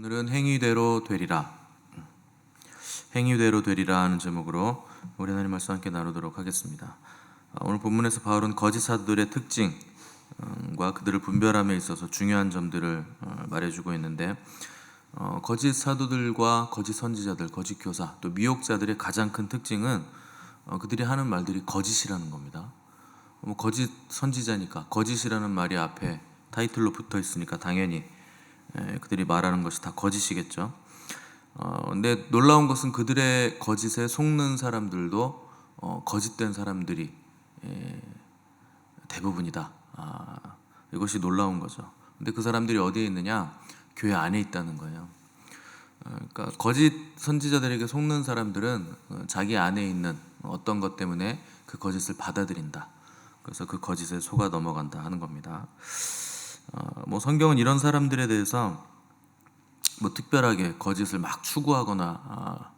오늘은 행위대로 되리라. 행위대로 되리라 하는 제목으로 우리 하나님 말씀 함께 나누도록 하겠습니다. 오늘 본문에서 바울은 거짓 사도들의 특징과 그들을 분별함에 있어서 중요한 점들을 말해주고 있는데, 거짓 사도들과 거짓 선지자들, 거짓 교사, 또 미혹자들의 가장 큰 특징은 그들이 하는 말들이 거짓이라는 겁니다. 거짓 선지자니까 거짓이라는 말이 앞에 타이틀로 붙어 있으니까 당연히 그들이 말하는 것이 다 거짓이겠죠. 근데 놀라운 것은 그들의 거짓에 속는 사람들도 거짓된 사람들이 대부분이다. 이것이 놀라운 거죠. 근데 그 사람들이 어디에 있느냐? 교회 안에 있다는 거예요. 그러니까 거짓 선지자들에게 속는 사람들은 자기 안에 있는 어떤 것 때문에 그 거짓을 받아들인다. 그래서 그 거짓에 속아 넘어간다 하는 겁니다. 성경은 이런 사람들에 대해서 특별하게 거짓을 막 추구하거나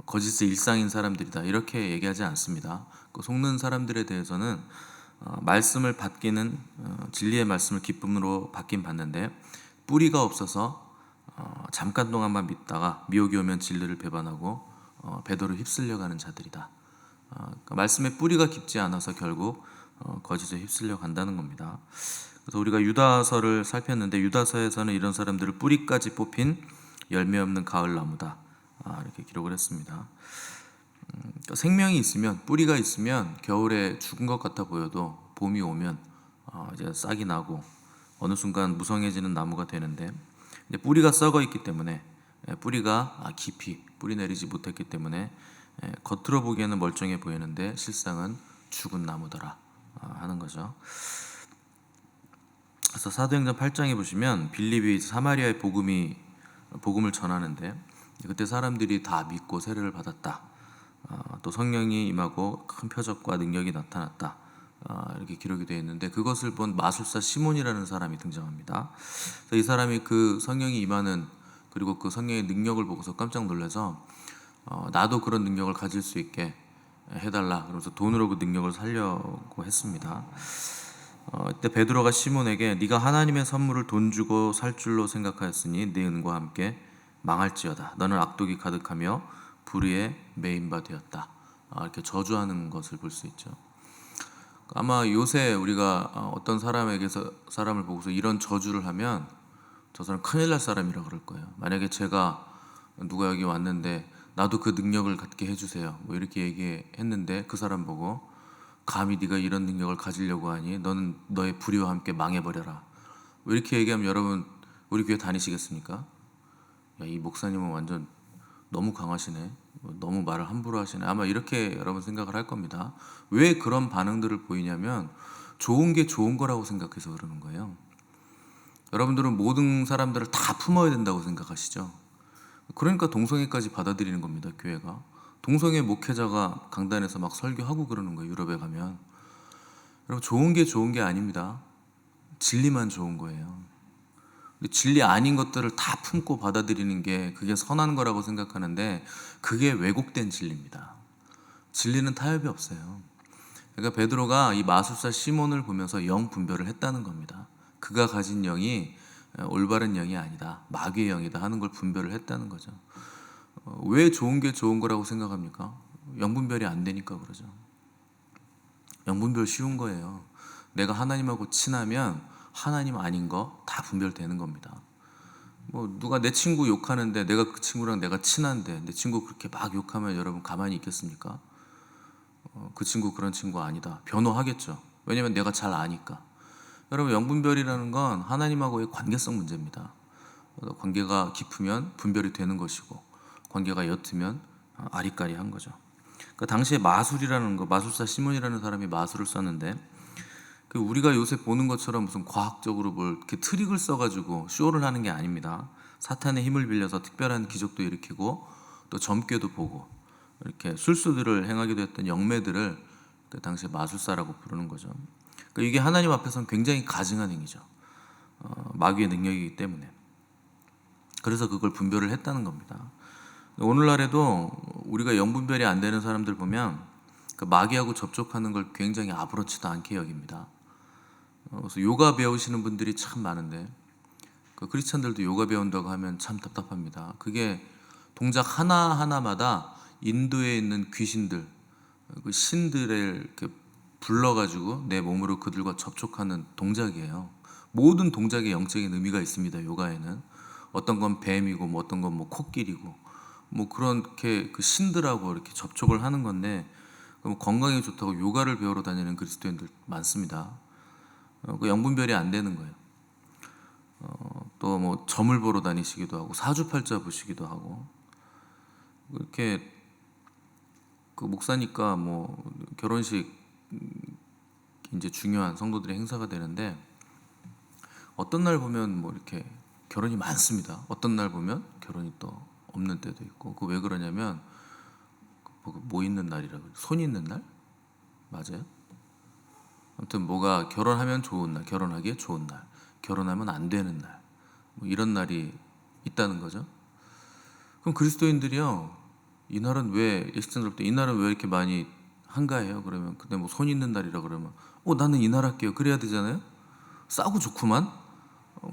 거짓의 일상인 사람들이다 이렇게 얘기하지 않습니다. 그 속는 사람들에 대해서는 말씀을 받기는 진리의 말씀을 기쁨으로 받긴 받는데 뿌리가 없어서 잠깐 동안만 믿다가 미혹이 오면 진리를 배반하고 배도를 휩쓸려가는 자들이다. 그러니까 말씀의 뿌리가 깊지 않아서 결국 거짓에 휩쓸려 간다는 겁니다. 그래서 우리가 유다서를 살폈는데 유다서에서는 이런 사람들을 뿌리까지 뽑힌 열매 없는 가을 나무다 이렇게 기록을 했습니다. 그러니까 생명이 있으면, 뿌리가 있으면 겨울에 죽은 것 같아 보여도 봄이 오면 이제 싹이 나고 어느 순간 무성해지는 나무가 되는데, 이제 뿌리가 썩어 있기 때문에, 뿌리가 깊이 뿌리 내리지 못했기 때문에 겉으로 보기에는 멀쩡해 보이는데 실상은 죽은 나무더라 하는 거죠. 그래서 사도행전 8장에 보시면 빌립이 사마리아의 복음을 전하는데 그때 사람들이 다 믿고 세례를 받았다. 또 성령이 임하고 큰 표적과 능력이 나타났다. 이렇게 기록이 되어 있는데 그것을 본 마술사 시몬이라는 사람이 등장합니다. 그래서 이 사람이 그 성령이 임하는 그리고 그 성령의 능력을 보고서 깜짝 놀라서 나도 그런 능력을 가질 수 있게 해달라. 그러면서 돈으로 그 능력을 살려고 했습니다. 이때 베드로가 시몬에게 네가 하나님의 선물을 돈 주고 살 줄로 생각하였으니 네 은과 함께 망할지어다. 너는 악독이 가득하며 불의에 매인 바 되었다. 이렇게 저주하는 것을 볼 수 있죠. 아마 요새 우리가 어떤 사람을 보고서 이런 저주를 하면 저 사람 큰일 날 사람이라 그럴 거예요. 만약에 제가 누가 여기 왔는데 나도 그 능력을 갖게 해주세요 이렇게 얘기했는데 그 사람 보고 감히 네가 이런 능력을 가지려고 하니 너는 너의 불의와 함께 망해버려라 이렇게 얘기하면 여러분 우리 교회 다니시겠습니까? 야, 이 목사님은 완전 너무 강하시네, 너무 말을 함부로 하시네, 아마 이렇게 여러분 생각을 할 겁니다. 왜 그런 반응들을 보이냐면 좋은 게 좋은 거라고 생각해서 그러는 거예요. 여러분들은 모든 사람들을 다 품어야 된다고 생각하시죠? 그러니까 동성애까지 받아들이는 겁니다. 교회가 동성애 목회자가 강단에서 막 설교하고 그러는 거예요. 유럽에 가면. 여러분 좋은 게 좋은 게 아닙니다. 진리만 좋은 거예요. 진리 아닌 것들을 다 품고 받아들이는 게 그게 선한 거라고 생각하는데 그게 왜곡된 진리입니다. 진리는 타협이 없어요. 그러니까 베드로가 이 마술사 시몬을 보면서 영 분별을 했다는 겁니다. 그가 가진 영이 올바른 영이 아니다, 마귀의 영이다 하는 걸 분별을 했다는 거죠. 왜 좋은 게 좋은 거라고 생각합니까? 영분별이 안 되니까 그러죠. 영분별 쉬운 거예요. 내가 하나님하고 친하면 하나님 아닌 거 다 분별되는 겁니다. 누가 내 친구 욕하는데 내가 그 친구랑 내가 친한데 내 친구 그렇게 막 욕하면 여러분 가만히 있겠습니까? 그 친구 그런 친구 아니다, 변호하겠죠. 왜냐면 내가 잘 아니까. 여러분 영분별이라는 건 하나님하고의 관계성 문제입니다. 관계가 깊으면 분별이 되는 것이고 관계가 옅으면 아리까리한 거죠. 그 당시에 마술이라는 거, 마술사 시몬이라는 사람이 마술을 썼는데 우리가 요새 보는 것처럼 무슨 과학적으로 뭘 이렇게 트릭을 써가지고 쇼를 하는 게 아닙니다. 사탄의 힘을 빌려서 특별한 기적도 일으키고 또 점괘도 보고 이렇게 술수들을 행하기도 했던 영매들을 그 당시에 마술사라고 부르는 거죠. 이게 하나님 앞에서는 굉장히 가증한 행위죠. 마귀의 능력이기 때문에. 그래서 그걸 분별을 했다는 겁니다. 오늘날에도 우리가 영분별이 안 되는 사람들 보면 그 마귀하고 접촉하는 걸 굉장히 아무렇지도 않게 여깁니다. 그래서 요가 배우시는 분들이 참 많은데 그 크리스찬들도 요가 배운다고 하면 참 답답합니다. 그게 동작 하나하나마다 인도에 있는 귀신들, 그 신들을 이렇게 불러가지고 내 몸으로 그들과 접촉하는 동작이에요. 모든 동작에 영적인 의미가 있습니다. 요가에는 어떤 건 뱀이고 뭐 어떤 건 뭐 코끼리고 뭐 그렇게 그 신들하고 이렇게 접촉을 하는 건데, 건강에 좋다고 요가를 배우러 다니는 그리스도인들 많습니다. 그 영분별이 안 되는 거예요. 또 뭐 점을 보러 다니시기도 하고 사주팔자 보시기도 하고, 그렇게 그 목사니까 뭐 결혼식 이제 중요한 성도들의 행사가 되는데, 어떤 날 보면 뭐 이렇게 결혼이 많습니다. 어떤 날 보면 결혼이 또 없는 때도 있고. 그 왜 그러냐면 뭐 있는 날이라고, 손 있는 날? 맞아요? 아무튼 뭐가 결혼하면 좋은 날, 결혼하기에 좋은 날, 결혼하면 안 되는 날, 뭐 이런 날이 있다는 거죠. 그럼 그리스도인들이요, 이 날은 왜 예식장들 때 이 날은 왜 이렇게 많이 한가해요? 그러면 근데 뭐 손 있는 날이라 그러면 나는 이 날 할게요. 그래야 되잖아요. 싸고 좋구만.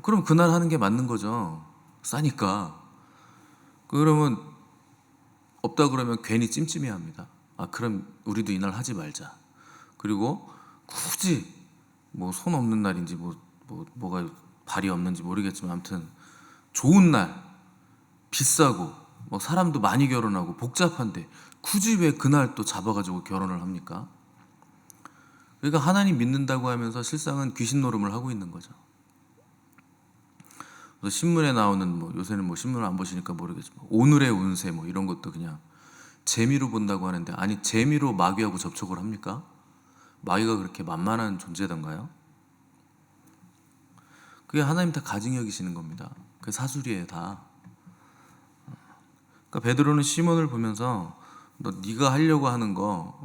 그럼 그날 하는 게 맞는 거죠. 싸니까. 그러면 없다 그러면 괜히 찜찜해합니다. 그럼 우리도 이날 하지 말자. 그리고 굳이 뭐 손 없는 날인지 뭐가 발이 없는지 모르겠지만 아무튼 좋은 날, 비싸고 뭐 사람도 많이 결혼하고 복잡한데 굳이 왜 그날 또 잡아가지고 결혼을 합니까? 그러니까 하나님 믿는다고 하면서 실상은 귀신 노름을 하고 있는 거죠. 그래서 신문에 나오는 뭐 요새는 뭐 신문을 안 보시니까 모르겠지만 오늘의 운세 뭐 이런 것도 그냥 재미로 본다고 하는데, 아니 재미로 마귀하고 접촉을 합니까? 마귀가 그렇게 만만한 존재던가요? 그게 하나님 다 가증히 여기시는 겁니다. 그게 사술이에요 다. 그러니까 베드로는 시몬을 보면서 네가 하려고 하는 거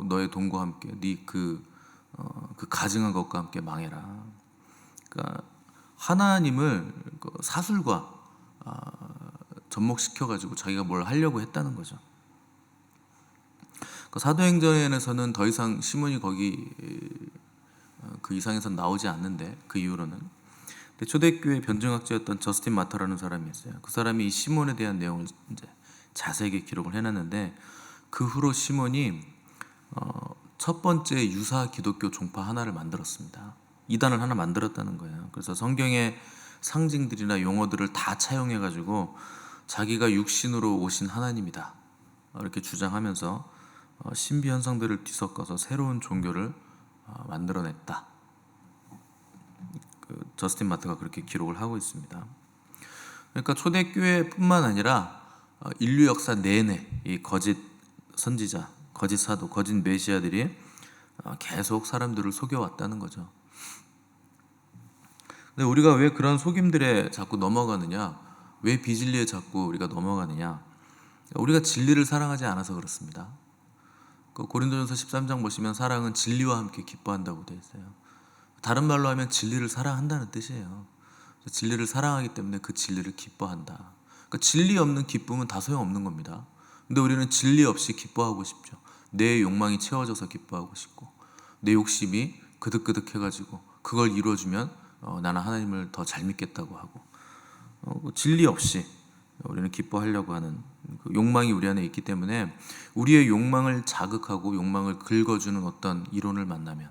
너의 돈과 함께 그 가증한 것과 함께 망해라. 그러니까 하나님을 그 사술과 접목시켜 가지고 자기가 뭘 하려고 했다는 거죠. 그 사도행전에서는 더 이상 시몬이 거기 그 이상에서 나오지 않는데, 그 이후로는. 근데 초대교회 변증학자였던 저스틴 마터라는 사람이 있어요. 그 사람이 이 시몬에 대한 내용을 이제 자세하게 기록을 해놨는데, 그 후로 시몬이 첫 번째 유사 기독교 종파 하나를 만들었습니다. 이단을 하나 만들었다는 거예요. 그래서 성경의 상징들이나 용어들을 다 차용해가지고 자기가 육신으로 오신 하나님이다 이렇게 주장하면서 신비 현상들을 뒤섞어서 새로운 종교를 만들어냈다. 저스틴 마트가 그렇게 기록을 하고 있습니다. 그러니까 초대교회뿐만 아니라 인류 역사 내내 이 거짓 선지자, 거짓 사도, 거짓 메시아들이 계속 사람들을 속여왔다는 거죠. 근데 우리가 왜 그런 속임들에 자꾸 넘어가느냐, 왜 비진리에 자꾸 우리가 넘어가느냐, 우리가 진리를 사랑하지 않아서 그렇습니다. 그 고린도전서 13장 보시면 사랑은 진리와 함께 기뻐한다고 되어 있어요. 다른 말로 하면 진리를 사랑한다는 뜻이에요. 진리를 사랑하기 때문에 그 진리를 기뻐한다. 그러니까 진리 없는 기쁨은 다 소용없는 겁니다. 근데 우리는 진리 없이 기뻐하고 싶죠. 내 욕망이 채워져서 기뻐하고 싶고, 내 욕심이 그득그득해가지고 그걸 이루어주면 나는 하나님을 더 잘 믿겠다고 하고, 진리 없이 우리는 기뻐하려고 하는 그 욕망이 우리 안에 있기 때문에, 우리의 욕망을 자극하고 욕망을 긁어주는 어떤 이론을 만나면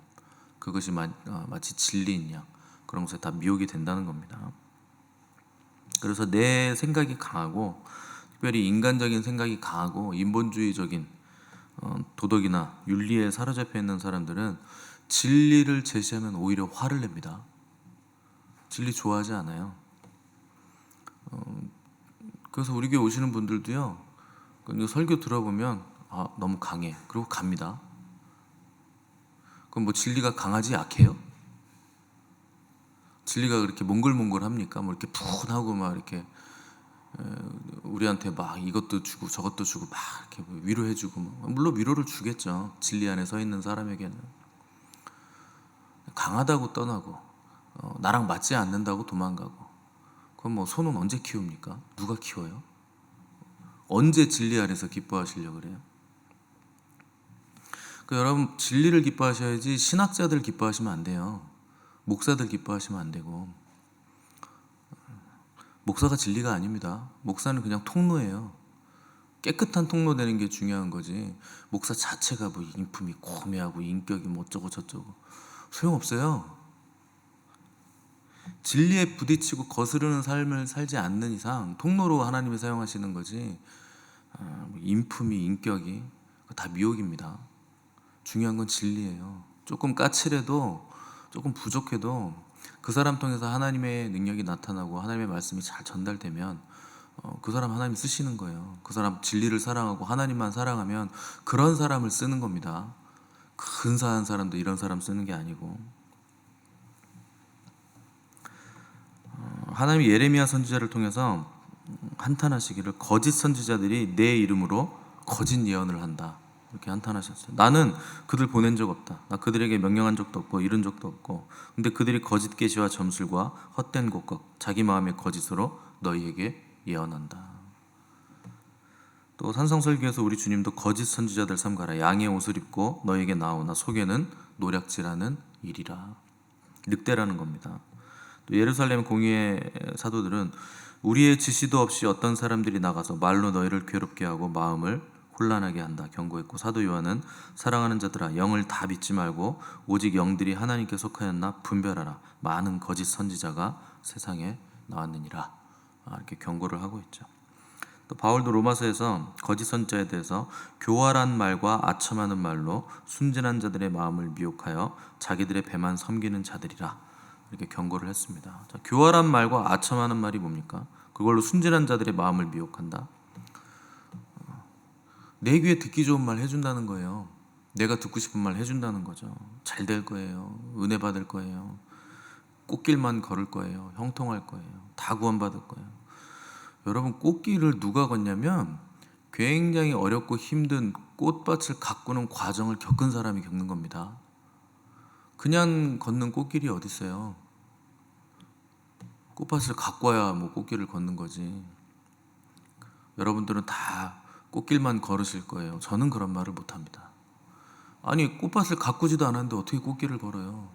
그것이 마치 진리인 양 그런 것에 다 미혹이 된다는 겁니다. 그래서 내 생각이 강하고, 특별히 인간적인 생각이 강하고 인본주의적인 도덕이나 윤리에 사로잡혀 있는 사람들은 진리를 제시하면 오히려 화를 냅니다. 진리 좋아하지 않아요. 그래서 우리 교회 오시는 분들도요, 설교 들어보면 너무 강해, 그리고 갑니다. 그럼 뭐 진리가 강하지 약해요? 진리가 그렇게 몽글몽글합니까? 뭐 이렇게 푸근하고 막 이렇게 우리한테 막 이것도 주고 저것도 주고 막 이렇게 위로해주고, 물론 위로를 주겠죠. 진리 안에 서 있는 사람에게는. 강하다고 떠나고 나랑 맞지 않는다고 도망가고, 그럼 뭐 소는 언제 키웁니까? 누가 키워요? 언제 진리 안에서 기뻐하시려고 그래요? 여러분, 진리를 기뻐하셔야지 신학자들 기뻐하시면 안 돼요. 목사들 기뻐하시면 안 되고. 목사가 진리가 아닙니다. 목사는 그냥 통로예요. 깨끗한 통로 되는 게 중요한 거지. 목사 자체가 뭐 인품이 고매하고 인격이 뭐 어쩌고 저쩌고 소용없어요. 진리에 부딪히고 거스르는 삶을 살지 않는 이상 통로로 하나님이 사용하시는 거지. 인품이 인격이 다 미혹입니다. 중요한 건 진리예요. 조금 까칠해도 조금 부족해도 그 사람 통해서 하나님의 능력이 나타나고 하나님의 말씀이 잘 전달되면 그 사람 하나님 쓰시는 거예요. 그 사람 진리를 사랑하고 하나님만 사랑하면 그런 사람을 쓰는 겁니다. 근사한 사람도 이런 사람 쓰는 게 아니고. 하나님이 예레미야 선지자를 통해서 한탄하시기를 거짓 선지자들이 내 이름으로 거짓 예언을 한다, 이렇게 한탄하셨어요. 나는 그들 보낸 적 없다. 나 그들에게 명령한 적도 없고 이룬 적도 없고. 근데 그들이 거짓 계시와 점술과 헛된 곡각 자기 마음의 거짓으로 너희에게 예언한다. 또 산성설교에서 우리 주님도 거짓 선지자들 삼가라. 양의 옷을 입고 너희에게 나오나 속에는 노략질하는 일이라. 늑대라는 겁니다. 또 예루살렘 공의의 사도들은 우리의 지시도 없이 어떤 사람들이 나가서 말로 너희를 괴롭게 하고 마음을 혼란하게 한다 경고했고, 사도 요한은 사랑하는 자들아 영을 다 믿지 말고 오직 영들이 하나님께 속하였나 분별하라. 많은 거짓 선지자가 세상에 나왔느니라, 이렇게 경고를 하고 있죠. 또 바울도 로마서에서 거짓 선지자에 대해서 교활한 말과 아첨하는 말로 순진한 자들의 마음을 미혹하여 자기들의 배만 섬기는 자들이라, 이렇게 경고를 했습니다. 자, 교활한 말과 아첨하는 말이 뭡니까? 그걸로 순진한 자들의 마음을 미혹한다. 내 귀에 듣기 좋은 말 해준다는 거예요. 내가 듣고 싶은 말 해준다는 거죠. 잘 될 거예요. 은혜 받을 거예요. 꽃길만 걸을 거예요. 형통할 거예요. 다 구원받을 거예요. 여러분, 꽃길을 누가 걷냐면 굉장히 어렵고 힘든 꽃밭을 가꾸는 과정을 겪은 사람이 겪는 겁니다. 그냥 걷는 꽃길이 어디 있어요? 꽃밭을 가꿔야 뭐 꽃길을 걷는 거지. 여러분들은 다 꽃길만 걸으실 거예요. 저는 그런 말을 못합니다. 아니, 꽃밭을 가꾸지도 않았는데 어떻게 꽃길을 걸어요?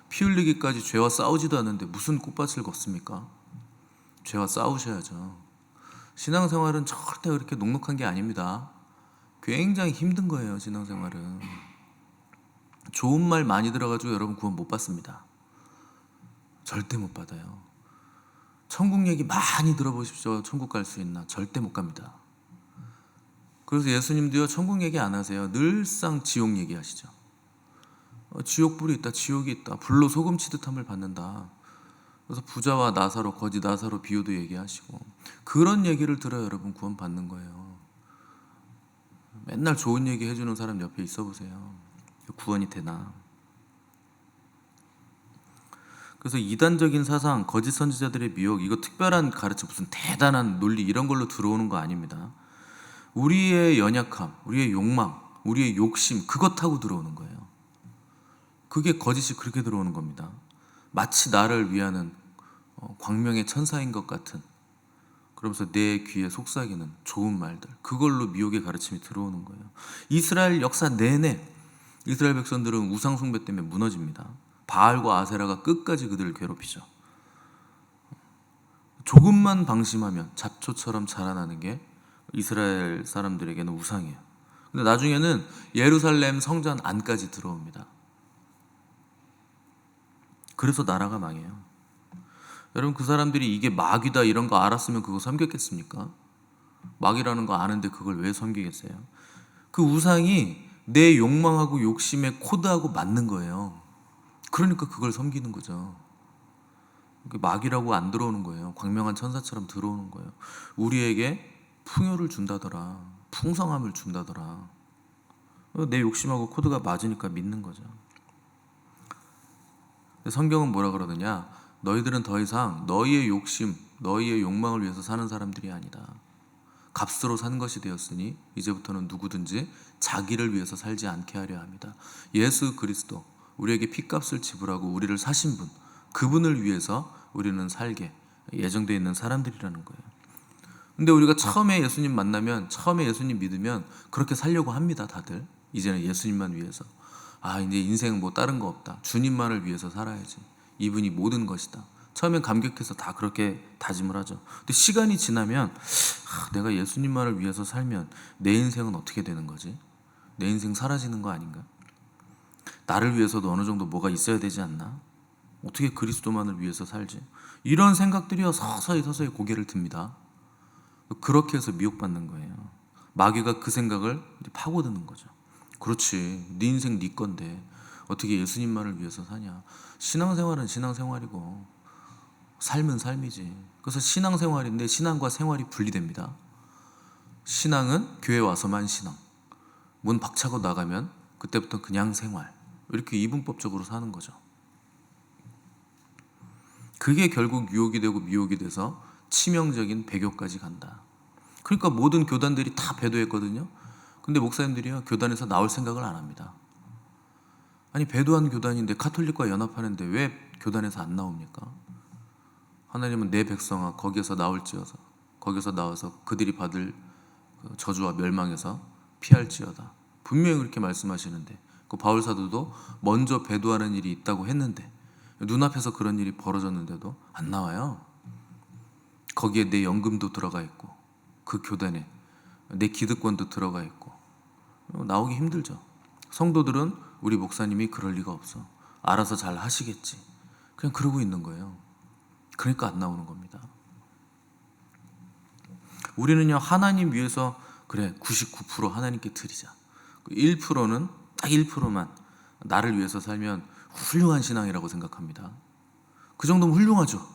피 흘리기까지 죄와 싸우지도 않는데 무슨 꽃밭을 걷습니까? 죄와 싸우셔야죠. 신앙생활은 절대 그렇게 녹록한 게 아닙니다. 굉장히 힘든 거예요. 신앙생활은 좋은 말 많이 들어가지고 여러분 구원 못 받습니다. 절대 못 받아요. 천국 얘기 많이 들어보십시오. 천국 갈 수 있나? 절대 못 갑니다. 그래서 예수님도요, 천국 얘기 안 하세요. 늘상 지옥 얘기하시죠. 지옥불이 있다, 지옥이 있다, 불로 소금 치듯함을 받는다. 그래서 부자와 나사로, 거지 나사로 비유도 얘기하시고, 그런 얘기를 들어야 여러분 구원 받는 거예요. 맨날 좋은 얘기 해주는 사람 옆에 있어 보세요. 구원이 되나? 그래서 이단적인 사상, 거짓 선지자들의 미혹, 이거 특별한 가르침, 무슨 대단한 논리 이런 걸로 들어오는 거 아닙니다. 우리의 연약함, 우리의 욕망, 우리의 욕심, 그것 타고 들어오는 거예요. 그게 거짓이 그렇게 들어오는 겁니다. 마치 나를 위하는 광명의 천사인 것 같은, 그러면서 내 귀에 속삭이는 좋은 말들, 그걸로 미혹의 가르침이 들어오는 거예요. 이스라엘 역사 내내 이스라엘 백성들은 우상 숭배 때문에 무너집니다. 바알과 아세라가 끝까지 그들을 괴롭히죠. 조금만 방심하면 잡초처럼 자라나는 게 이스라엘 사람들에게는 우상이에요. 근데 나중에는 예루살렘 성전 안까지 들어옵니다. 그래서 나라가 망해요. 여러분, 그 사람들이 이게 마귀다 이런 거 알았으면 그거 섬겼겠습니까? 마귀라는 거 아는데 그걸 왜 섬기겠어요? 그 우상이 내 욕망하고 욕심의 코드하고 맞는 거예요. 그러니까 그걸 섬기는 거죠. 마귀라고 안 들어오는 거예요. 광명한 천사처럼 들어오는 거예요. 우리에게 풍요를 준다더라, 풍성함을 준다더라. 내 욕심하고 코드가 맞으니까 믿는 거죠. 성경은 뭐라 그러느냐? 너희들은 더 이상 너희의 욕심, 너희의 욕망을 위해서 사는 사람들이 아니다. 값으로 산 것이 되었으니 이제부터는 누구든지 자기를 위해서 살지 않게 하려 합니다. 예수 그리스도, 우리에게 피값을 지불하고 우리를 사신 분, 그분을 위해서 우리는 살게 예정되어 있는 사람들이라는 거예요. 근데 우리가 처음에 예수님 만나면, 처음에 예수님 믿으면 그렇게 살려고 합니다. 다들 이제는 예수님만 위해서, 이제 인생 뭐 다른 거 없다, 주님만을 위해서 살아야지, 이분이 모든 것이다, 처음엔 감격해서 다 그렇게 다짐을 하죠. 근데 시간이 지나면 내가 예수님만을 위해서 살면 내 인생은 어떻게 되는 거지? 내 인생 사라지는 거 아닌가? 나를 위해서도 어느 정도 뭐가 있어야 되지 않나? 어떻게 그리스도만을 위해서 살지? 이런 생각들이 서서히 고개를 듭니다. 그렇게 해서 미혹받는 거예요. 마귀가 그 생각을 파고드는 거죠. 그렇지, 네 인생 네 건데 어떻게 예수님만을 위해서 사냐? 신앙생활은 신앙생활이고 삶은 삶이지. 그래서 신앙생활인데 신앙과 생활이 분리됩니다. 신앙은 교회 와서만 신앙, 문 박차고 나가면 그때부터 그냥 생활, 이렇게 이분법적으로 사는 거죠. 그게 결국 유혹이 되고 미혹이 돼서 치명적인 배교까지 간다. 그러니까 모든 교단들이 다 배도했거든요. 근데 목사님들이요, 교단에서 나올 생각을 안 합니다. 아니, 배도한 교단인데, 카톨릭과 연합하는데 왜 교단에서 안 나옵니까? 하나님은 내 백성아 거기에서 나올지어다, 거기서 나와서 그들이 받을 저주와 멸망에서 피할지어다, 분명히 그렇게 말씀하시는데, 그 바울 사도도 먼저 배도하는 일이 있다고 했는데, 눈앞에서 그런 일이 벌어졌는데도 안 나와요. 거기에 내 연금도 들어가 있고, 그 교단에 내 기득권도 들어가 있고, 나오기 힘들죠. 성도들은 우리 목사님이 그럴 리가 없어, 알아서 잘 하시겠지, 그냥 그러고 있는 거예요. 그러니까 안 나오는 겁니다. 우리는요, 하나님 위해서 그래 99% 하나님께 드리자, 1%는 딱 1%만 나를 위해서 살면 훌륭한 신앙이라고 생각합니다. 그 정도면 훌륭하죠.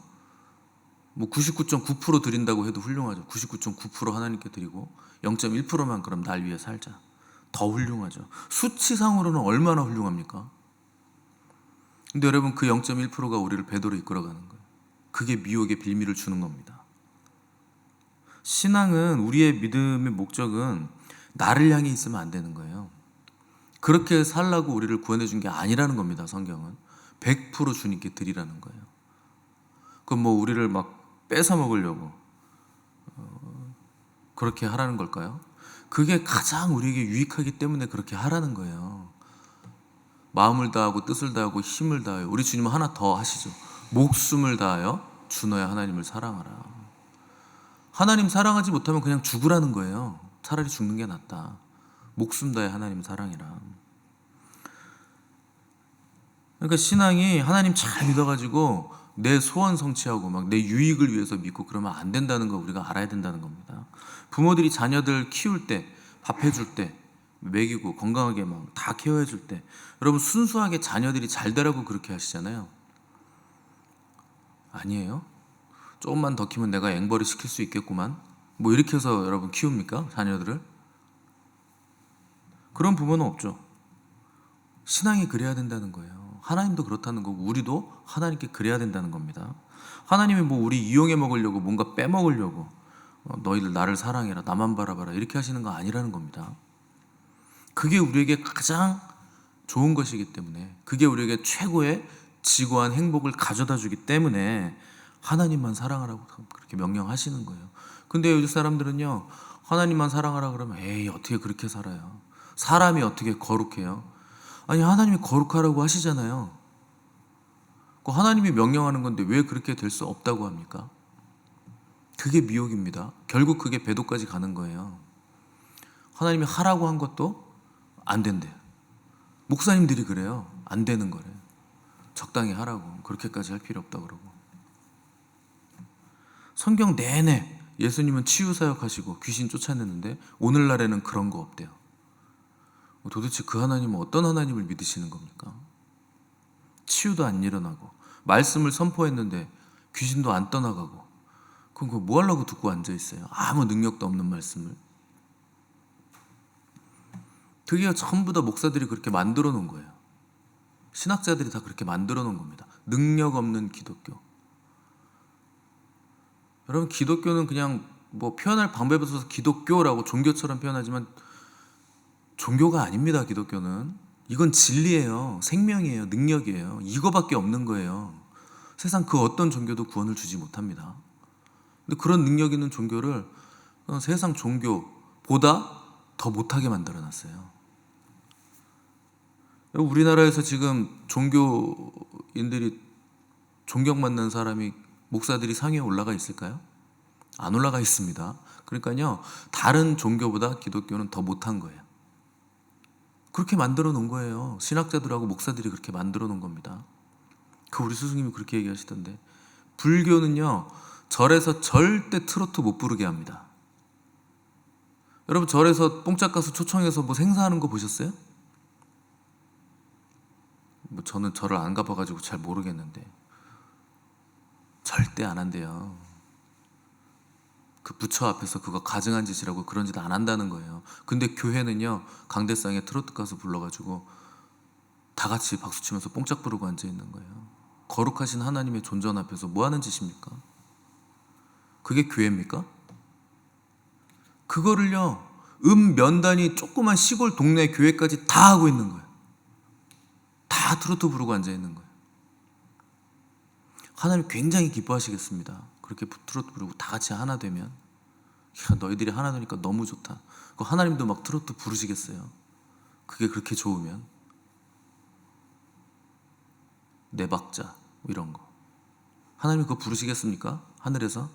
뭐 99.9% 드린다고 해도 훌륭하죠. 99.9% 하나님께 드리고 0.1%만 그럼 날 위해 살자, 더 훌륭하죠. 수치상으로는 얼마나 훌륭합니까? 근데 여러분, 그 0.1%가 우리를 배도로 이끌어가는 거예요. 그게 미혹의 빌미를 주는 겁니다. 신앙은, 우리의 믿음의 목적은 나를 향해 있으면 안 되는 거예요. 그렇게 살라고 우리를 구원해 준 게 아니라는 겁니다. 성경은 100% 주님께 드리라는 거예요. 그럼 뭐 우리를 막 뺏어 먹으려고 그렇게 하라는 걸까요? 그게 가장 우리에게 유익하기 때문에 그렇게 하라는 거예요. 마음을 다하고 뜻을 다하고 힘을 다하여, 우리 주님은 하나 더 하시죠. 목숨을 다하여 주 너의 하나님을 사랑하라. 하나님 사랑하지 못하면 그냥 죽으라는 거예요. 차라리 죽는 게 낫다. 목숨 다해 하나님 사랑이라. 그러니까 신앙이 하나님 잘 믿어가지고 내 소원 성취하고 막 내 유익을 위해서 믿고 그러면 안 된다는 거 우리가 알아야 된다는 겁니다. 부모들이 자녀들 키울 때, 밥 해줄 때, 먹이고 건강하게 막 다 케어해 줄 때, 여러분 순수하게 자녀들이 잘 되라고 그렇게 하시잖아요. 아니에요? 조금만 더 키면 내가 앵벌이 시킬 수 있겠구만, 뭐 이렇게 해서 여러분 키웁니까? 자녀들을? 그런 부모는 없죠. 신앙이 그래야 된다는 거예요. 하나님도 그렇다는 거고 우리도 하나님께 그래야 된다는 겁니다. 하나님이 뭐 우리 이용해 먹으려고, 뭔가 빼먹으려고 너희들 나를 사랑해라, 나만 바라봐라 이렇게 하시는 거 아니라는 겁니다. 그게 우리에게 가장 좋은 것이기 때문에, 그게 우리에게 최고의 지고한 행복을 가져다 주기 때문에 하나님만 사랑하라고 그렇게 명령하시는 거예요. 근데 요즘 사람들은요, 하나님만 사랑하라 그러면 에이 어떻게 그렇게 살아요? 사람이 어떻게 거룩해요? 아니, 하나님이 거룩하라고 하시잖아요. 그 하나님이 명령하는 건데 왜 그렇게 될 수 없다고 합니까? 그게 미혹입니다. 결국 그게 배도까지 가는 거예요. 하나님이 하라고 한 것도 안 된대요. 목사님들이 그래요. 안 되는 거래요. 적당히 하라고, 그렇게까지 할 필요 없다고 그러고. 성경 내내 예수님은 치유사역 하시고 귀신 쫓아냈는데 오늘날에는 그런 거 없대요. 도대체 그 하나님은 어떤 하나님을 믿으시는 겁니까? 치유도 안 일어나고 말씀을 선포했는데 귀신도 안 떠나가고, 그럼 그거 뭐 하려고 듣고 앉아있어요? 아무 능력도 없는 말씀을. 그게 전부 다 목사들이 그렇게 만들어 놓은 거예요. 신학자들이 다 그렇게 만들어 놓은 겁니다. 능력 없는 기독교. 여러분, 기독교는 그냥 뭐 표현할 방법에 있어서 기독교라고 종교처럼 표현하지만 종교가 아닙니다. 기독교는 이건 진리예요. 생명이에요. 능력이에요. 이거밖에 없는 거예요. 세상 그 어떤 종교도 구원을 주지 못합니다. 근데 그런 능력 있는 종교를 세상 종교보다 더 못하게 만들어놨어요. 우리나라에서 지금 종교인들이 존경받는 사람이 목사들이 상위에 올라가 있을까요? 안 올라가 있습니다. 그러니까요, 다른 종교보다 기독교는 더 못한 거예요. 그렇게 만들어 놓은 거예요. 신학자들하고 목사들이 그렇게 만들어 놓은 겁니다. 우리 스승님이 그렇게 얘기하시던데, 불교는요, 절에서 절대 트로트 못 부르게 합니다. 여러분, 절에서 뽕짝 가수 초청해서 뭐 행사하는 거 보셨어요? 뭐 저는 절을 안 가봐가지고 잘 모르겠는데 절대 안 한대요. 그 부처 앞에서 그거 가증한 짓이라고 그런 짓 안 한다는 거예요. 근데 교회는요, 강대상에 트로트 가수 불러가지고 다 같이 박수 치면서 뽕짝 부르고 앉아 있는 거예요. 거룩하신 하나님의 존전 앞에서 뭐 하는 짓입니까? 그게 교회입니까? 그거를요, 면단이 조그만 시골 동네 교회까지 다 하고 있는 거예요. 다 트로트 부르고 앉아 있는 거예요. 하나님 굉장히 기뻐하시겠습니다. 그렇게 트로트 부르고 다 같이 하나 되면, 야, 너희들이 하나 되니까 너무 좋다. 그 하나님도 막 트로트 부르시겠어요? 그게 그렇게 좋으면. 네 박자 뭐 이런 거 하나님이 그거 부르시겠습니까? 하늘에서?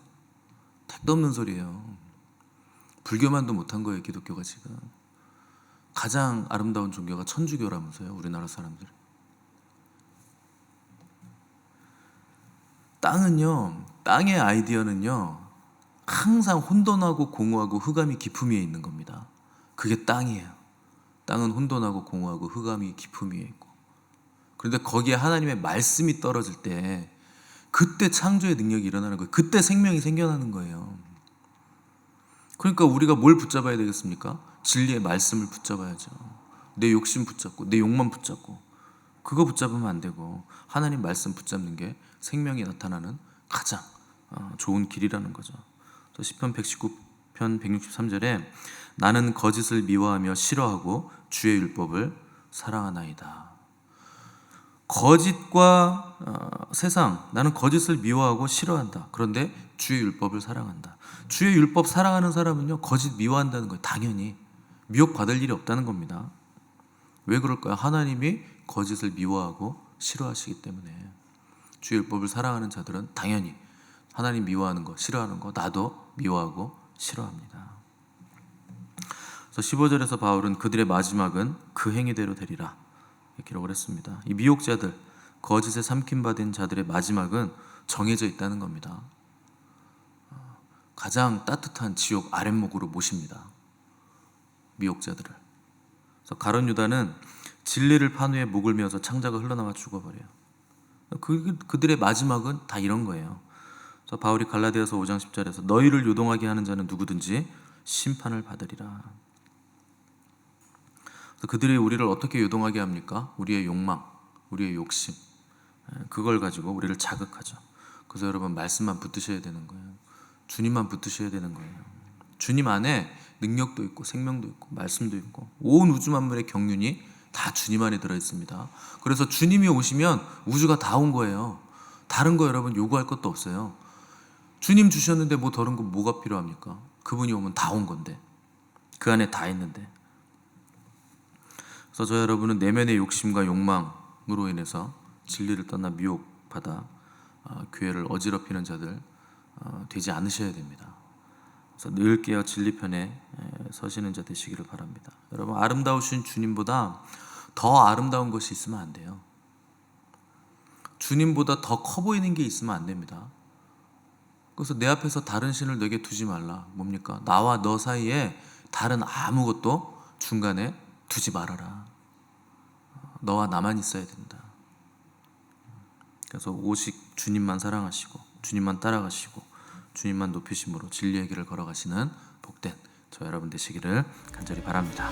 택도 없는 소리예요. 불교만도 못한 거예요. 기독교가 지금 가장 아름다운 종교가 천주교라면서요. 우리나라 사람들. 땅의 아이디어는요, 항상 혼돈하고 공허하고 흑암이 깊음 위에 있는 겁니다. 그게 땅이에요. 땅은 혼돈하고 공허하고 흑암이 깊음 위에 있고, 그런데 거기에 하나님의 말씀이 떨어질 때 그때 창조의 능력이 일어나는 거예요. 그때 생명이 생겨나는 거예요. 그러니까 우리가 뭘 붙잡아야 되겠습니까? 진리의 말씀을 붙잡아야죠. 내 욕심 붙잡고 내 욕만 붙잡고 그거 붙잡으면 안 되고, 하나님 말씀 붙잡는 게 생명이 나타나는 가장 좋은 길이라는 거죠. 시편 119편 163절에 나는 거짓을 미워하며 싫어하고 주의 율법을 사랑하나이다. 거짓과 세상, 나는 거짓을 미워하고 싫어한다. 그런데 주의 율법을 사랑한다. 주의 율법 사랑하는 사람은요, 거짓 미워한다는 거예요. 당연히 미혹받을 일이 없다는 겁니다. 왜 그럴까요? 하나님이 거짓을 미워하고 싫어하시기 때문에. 주의 율법을 사랑하는 자들은 당연히 하나님 미워하는 거, 싫어하는 거 나도 미워하고 싫어합니다. 그래서 15절에서 바울은 그들의 마지막은 그 행위대로 되리라 기록을 했습니다. 이 미혹자들, 거짓에 삼킴받은 자들의 마지막은 정해져 있다는 겁니다. 가장 따뜻한 지옥 아랫목으로 모십니다. 미혹자들을. 그래서 가룟 유다는 진리를 판 후에 목을 메어서 창자가 흘러나와 죽어버려요. 그들의 마지막은 다 이런 거예요. 그래서 바울이 갈라디아서 5장 10절에서 너희를 요동하게 하는 자는 누구든지 심판을 받으리라. 그래서 그들이 우리를 어떻게 요동하게 합니까? 우리의 욕망, 우리의 욕심, 그걸 가지고 우리를 자극하죠. 그래서 여러분, 말씀만 붙드셔야 되는 거예요. 주님만 붙드셔야 되는 거예요. 주님 안에 능력도 있고 생명도 있고 말씀도 있고 온 우주 만물의 경륜이 다 주님 안에 들어있습니다. 그래서 주님이 오시면 우주가 다 온 거예요. 다른 거 여러분 요구할 것도 없어요. 주님 주셨는데 뭐 다른 거 뭐가 필요합니까? 그분이 오면 다 온 건데, 그 안에 다 있는데. 그래서 저 여러분은 내면의 욕심과 욕망으로 인해서 진리를 떠나 미혹받아 교회를 어지럽히는 자들 되지 않으셔야 됩니다. 그래서 늘 깨어 진리 편에 서시는 자 되시기를 바랍니다. 여러분, 아름다우신 주님보다 더 아름다운 것이 있으면 안 돼요. 주님보다 더 커 보이는 게 있으면 안 됩니다. 그래서 내 앞에서 다른 신을 내게 두지 말라. 뭡니까? 나와 너 사이에 다른 아무것도 중간에 두지 말아라. 너와 나만 있어야 된다. 그래서 오직 주님만 사랑하시고 주님만 따라가시고 주님만 높이심으로 진리의 길을 걸어가시는 복된 저 여러분 되시기를 간절히 바랍니다.